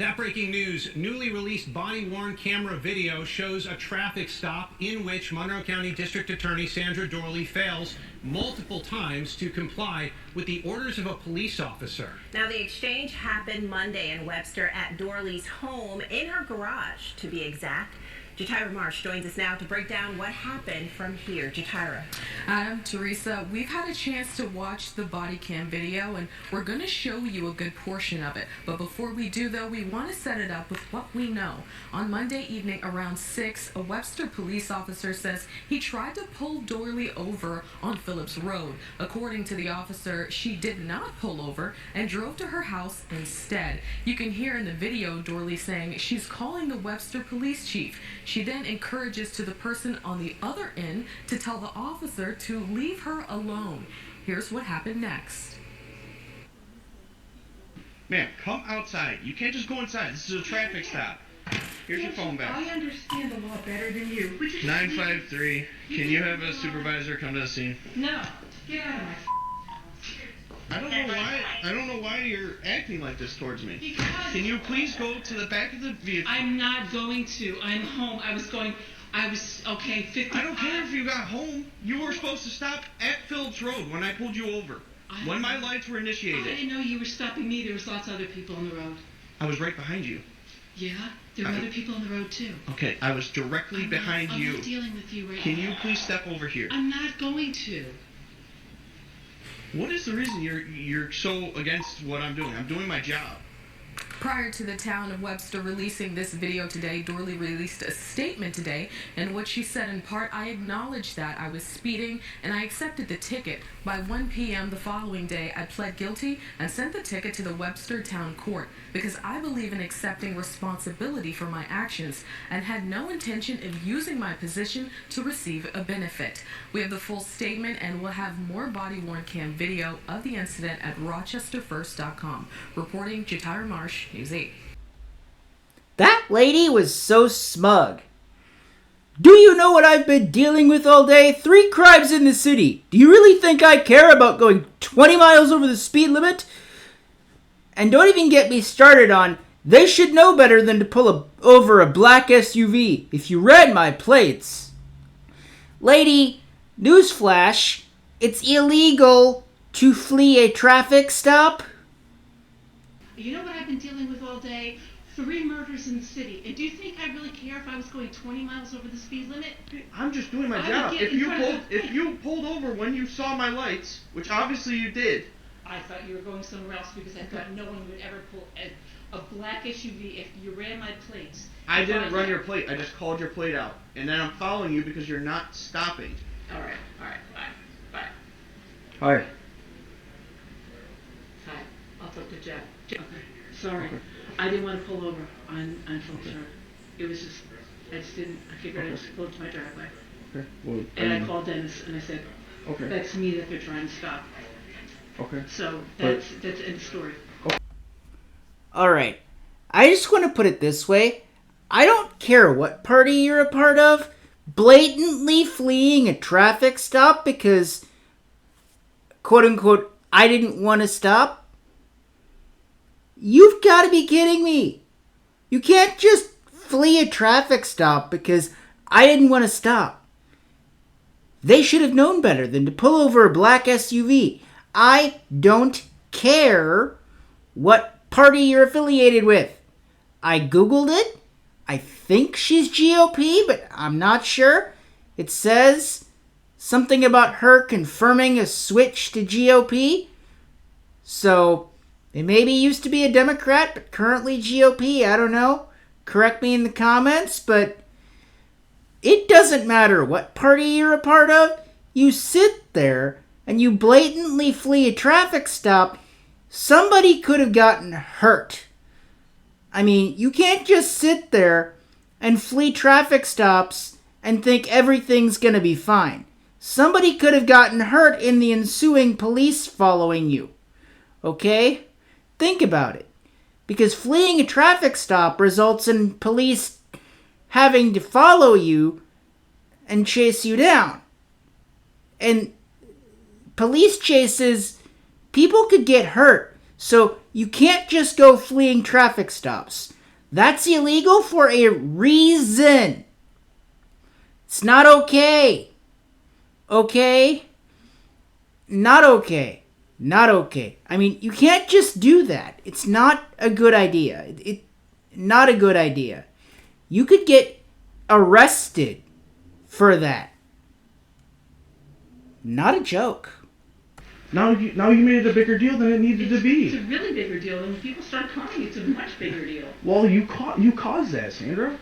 That breaking news, newly released body-worn camera video shows a traffic stop in which Monroe County District Attorney Sandra Dorley fails multiple times to comply with the orders of a police officer. Now, the exchange happened Monday in Webster at Dorley's home, in her garage, to be exact. Jatira Marsh joins us now to break down what happened from here. Jatira. Adam, Teresa, we've had a chance to watch the body cam video, and we're going to show you a good portion of it. But before we do, though, we want to set it up with what we know. On Monday evening around 6, a Webster police officer says he tried to pull Dorley over on Phillips Road. According to the officer, she did not pull over and drove to her house instead. You can hear in the video Dorley saying she's calling the Webster police chief. She then encourages to the person on the other end to tell the officer to leave her alone. Here's what happened next. Ma'am, come outside. You can't just go inside. This is a traffic stop. Here's your phone back. I understand the law better than you. 953. Can you have a supervisor come to the scene? No. Get out of my I don't know why you're acting like this towards me. Because Can you please go to the back of the vehicle? I'm not going to. I'm home. Okay, 50. I don't care if you got home. You were supposed to stop at Phillips Road when I pulled you over. When my lights were I initiated. didn't know you were stopping me. There was lots of other people on the road. I was right behind you. Yeah? There were other people on the road, too. Okay, I was directly behind you. I'm not dealing with you right now. Can you please step over here? I'm not going to. What is the reason you're so against what I'm doing? I'm doing my job. Prior to the town of Webster releasing this video today, Dorley released a statement today, and what she said in part, I acknowledge that I was speeding and I accepted the ticket. By 1 p.m. the following day, I pled guilty and sent the ticket to the Webster Town Court because I believe in accepting responsibility for my actions and had no intention of using my position to receive a benefit. We have the full statement and we'll have more body-worn cam video of the incident at rochesterfirst.com. Reporting, Jatira Marsh, News 8. That lady was so smug. Do you know what I've been dealing with all day? 3 crimes in the city. Do you really think I care about going 20 miles over the speed limit? And don't even get me started on, they should know better than to pull over a black SUV if you read my plates. Lady, newsflash, it's illegal to flee a traffic stop. You know what I've been dealing with all day? 3 murders in the city. And do you think I really care if I was going 20 miles over the speed limit? I'm just doing my job. If you pulled over when you saw my lights, which obviously you did. I thought you were going somewhere else because I thought no one would ever pull a black SUV if you ran my plates. I didn't run your plate. I just called your plate out. And then I'm following you because you're not stopping. All right, bye. Hi. Hi, I'll talk to Jack. Okay, sorry. Okay. I didn't want to pull over on Phillips Road. It was just, I figured I'd just pull to my driveway. Okay. Well, and I called Dennis and I said, okay, that's me that they're trying to stop. Okay. So that's the end of story. Okay. Alright, I just want to put it this way. I don't care what party you're a part of, blatantly fleeing a traffic stop because, quote unquote, I didn't want to stop. You've got to be kidding me. You can't just flee a traffic stop because I didn't want to stop. They should have known better than to pull over a black SUV. I don't care what party you're affiliated with. I Googled it. I think she's GOP, but I'm not sure. It says something about her confirming a switch to GOP. So, it maybe used to be a Democrat, but currently GOP. I don't know. Correct me in the comments, but it doesn't matter what party you're a part of. You sit there and you blatantly flee a traffic stop. Somebody could have gotten hurt. I mean, you can't just sit there and flee traffic stops and think everything's going to be fine. Somebody could have gotten hurt in the ensuing police following you. Okay? Think about it. Because fleeing a traffic stop results in police having to follow you and chase you down. And police chases, people could get hurt. So you can't just go fleeing traffic stops. That's illegal for a reason. It's not okay. Okay? Not okay. Not okay. I mean, you can't just do that. It's not a good idea. Not a good idea. You could get arrested for that. Not a joke. Now you made it a bigger deal than it needed to be. It's a really bigger deal, and when people start calling, it's a much bigger deal. Well, you caused that, Sandra.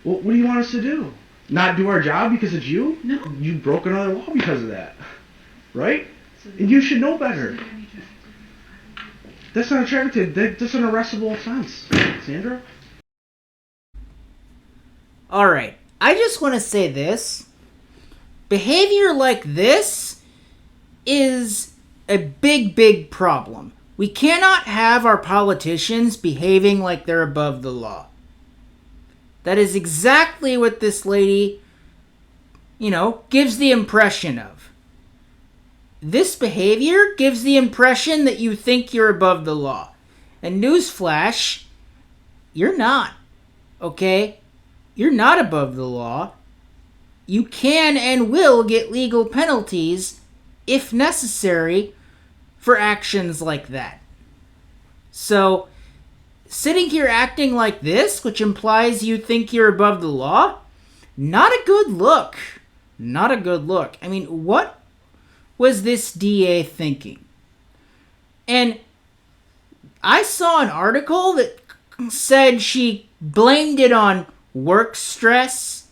Well, what do you want us to do? Not do our job because it's you? No. You broke another law because of that, right? And you should know better. That's not a traffic ticket. That's an arrestable offense, Sandra. All right. I just want to say this. Behavior like this is a big, big problem. We cannot have our politicians behaving like they're above the law. That is exactly what this lady, gives the impression of. This behavior gives the impression that you think you're above the law. And newsflash, you're not. Okay? You're not above the law. You can and will get legal penalties if necessary for actions like that. So, sitting here acting like this, which implies you think you're above the law, not a good look. Not a good look. I mean, what was this DA thinking? And I saw an article that said she blamed it on work stress.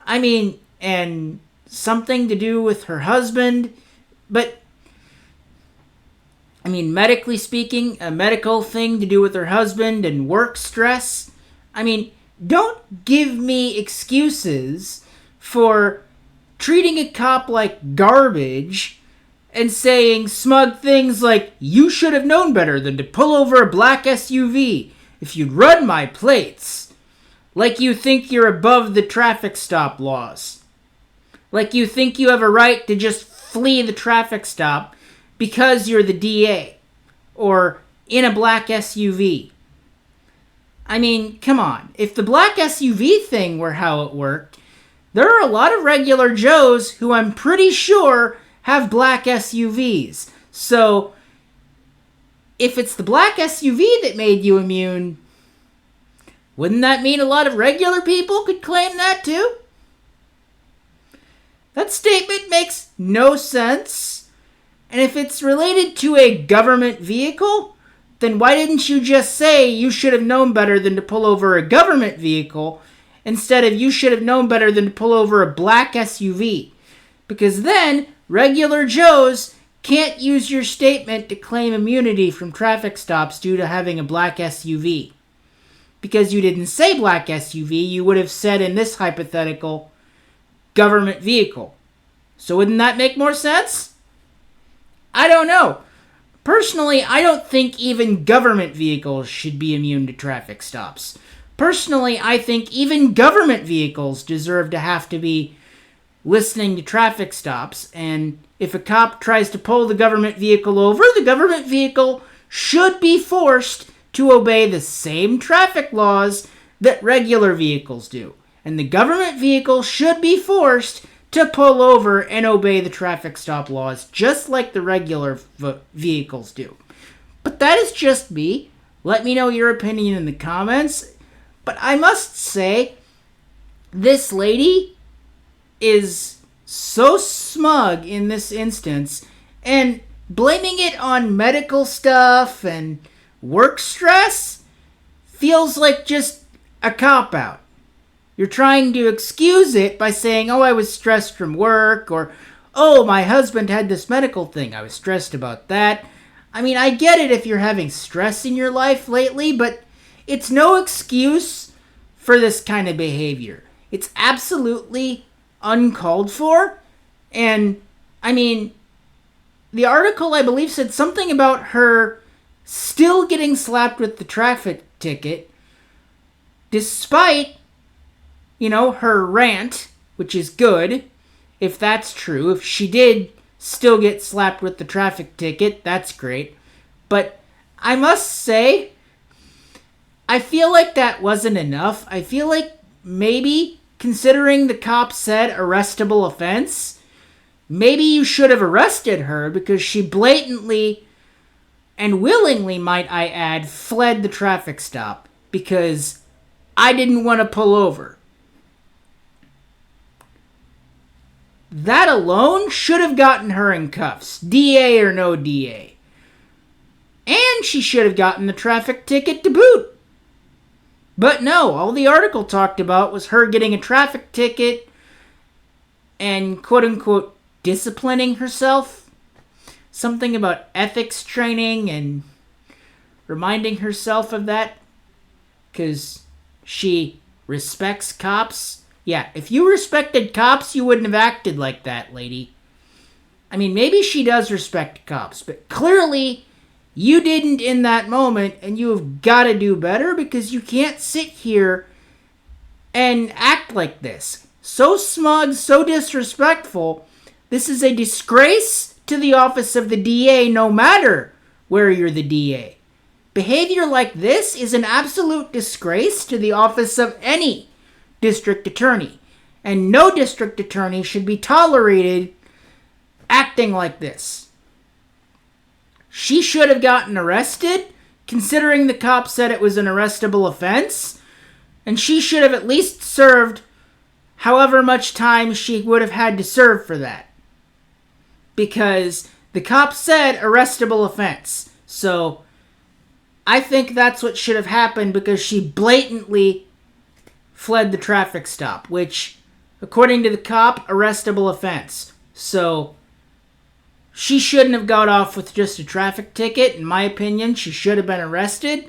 I mean, and something to do with her husband. But, I mean, medically speaking, a medical thing to do with her husband and work stress. I mean, don't give me excuses for treating a cop like garbage and saying smug things like, you should have known better than to pull over a black SUV if you'd run my plates. Like you think you're above the traffic stop laws. Like you think you have a right to just flee the traffic stop because you're the DA or in a black SUV. I mean, come on. If the black SUV thing were how it worked, there are a lot of regular Joes who I'm pretty sure have black SUVs. So, if it's the black SUV that made you immune, wouldn't that mean a lot of regular people could claim that too? That statement makes no sense. And if it's related to a government vehicle, then why didn't you just say you should have known better than to pull over a government vehicle instead of you should have known better than to pull over a black SUV? Because then regular Joes can't use your statement to claim immunity from traffic stops due to having a black SUV. Because you didn't say black SUV, you would have said in this hypothetical, government vehicle. So wouldn't that make more sense? I don't know. Personally, I don't think even government vehicles should be immune to traffic stops. Personally, I think even government vehicles deserve to have to be listening to traffic stops, and if a cop tries to pull the government vehicle over, the government vehicle should be forced to obey the same traffic laws that regular vehicles do. And the government vehicle should be forced to pull over and obey the traffic stop laws just like the regular vehicles do. But that is just me. Let me know your opinion in the comments. But I must say, this lady is so smug in this instance, and blaming it on medical stuff and work stress feels like just a cop-out. You're trying to excuse it by saying, oh, I was stressed from work, or, oh, my husband had this medical thing, I was stressed about that. I mean, I get it if you're having stress in your life lately, but it's no excuse for this kind of behavior. It's absolutely uncalled for, and, I mean, the article, I believe, said something about her still getting slapped with the traffic ticket, despite, her rant, which is good, if that's true. If she did still get slapped with the traffic ticket, that's great. But I must say, I feel like that wasn't enough. I feel like maybe, considering the cop said arrestable offense, maybe you should have arrested her because she blatantly and willingly, might I add, fled the traffic stop because I didn't want to pull over. That alone should have gotten her in cuffs, DA or no DA. And she should have gotten the traffic ticket to boot. But no, all the article talked about was her getting a traffic ticket and quote-unquote disciplining herself. Something about ethics training and reminding herself of that because she respects cops. Yeah, if you respected cops, you wouldn't have acted like that, lady. I mean, maybe she does respect cops, but clearly you didn't in that moment, and you have got to do better because you can't sit here and act like this. So smug, so disrespectful. This is a disgrace to the office of the DA, no matter where you're the DA. Behavior like this is an absolute disgrace to the office of any district attorney, and no district attorney should be tolerated acting like this. She should have gotten arrested, considering the cop said it was an arrestable offense, and she should have at least served however much time she would have had to serve for that. Because the cop said arrestable offense, so I think that's what should have happened because she blatantly fled the traffic stop, which, according to the cop, arrestable offense. So she shouldn't have got off with just a traffic ticket. In my opinion, she should have been arrested.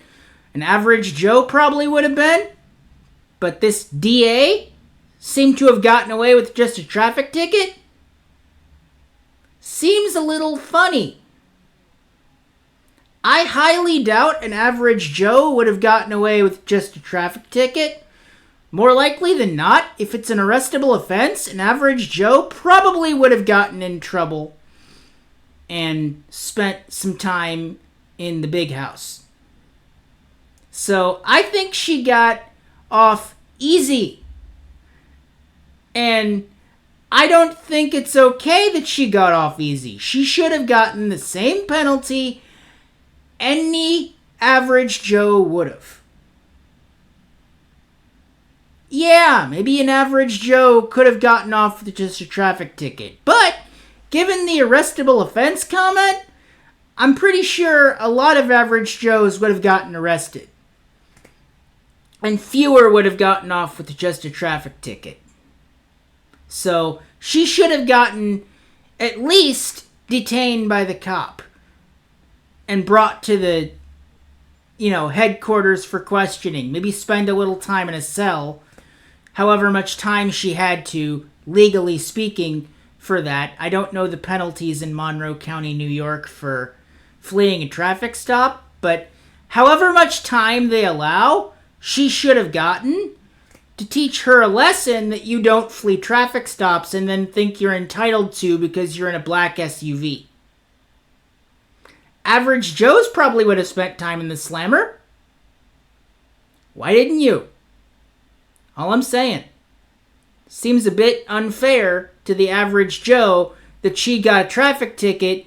An average Joe probably would have been. But this DA seemed to have gotten away with just a traffic ticket. Seems a little funny. I highly doubt an average Joe would have gotten away with just a traffic ticket. More likely than not, if it's an arrestable offense, an average Joe probably would have gotten in trouble and spent some time in the big house. So I think she got off easy. And I don't think it's okay that she got off easy. She should have gotten the same penalty any average Joe would have. Yeah, maybe an average Joe could have gotten off with just a traffic ticket. But, given the arrestable offense comment, I'm pretty sure a lot of average Joes would have gotten arrested. And fewer would have gotten off with just a traffic ticket. So, she should have gotten at least detained by the cop and brought to the, headquarters for questioning. Maybe spend a little time in a cell. However much time she had to, legally speaking, for that. I don't know the penalties in Monroe County, New York for fleeing a traffic stop, but however much time they allow, she should have gotten to teach her a lesson that you don't flee traffic stops and then think you're entitled to because you're in a black SUV. Average Joes probably would have spent time in the slammer. Why didn't you? All I'm saying. Seems a bit unfair to the average Joe that she got a traffic ticket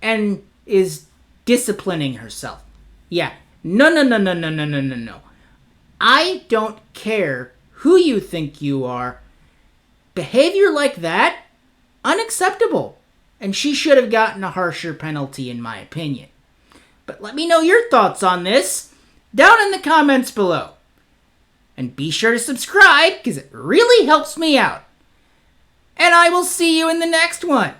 and is disciplining herself. Yeah. No. I don't care who you think you are. Behavior like that, unacceptable. And she should have gotten a harsher penalty in my opinion. But let me know your thoughts on this down in the comments below. And be sure to subscribe because it really helps me out. And I will see you in the next one.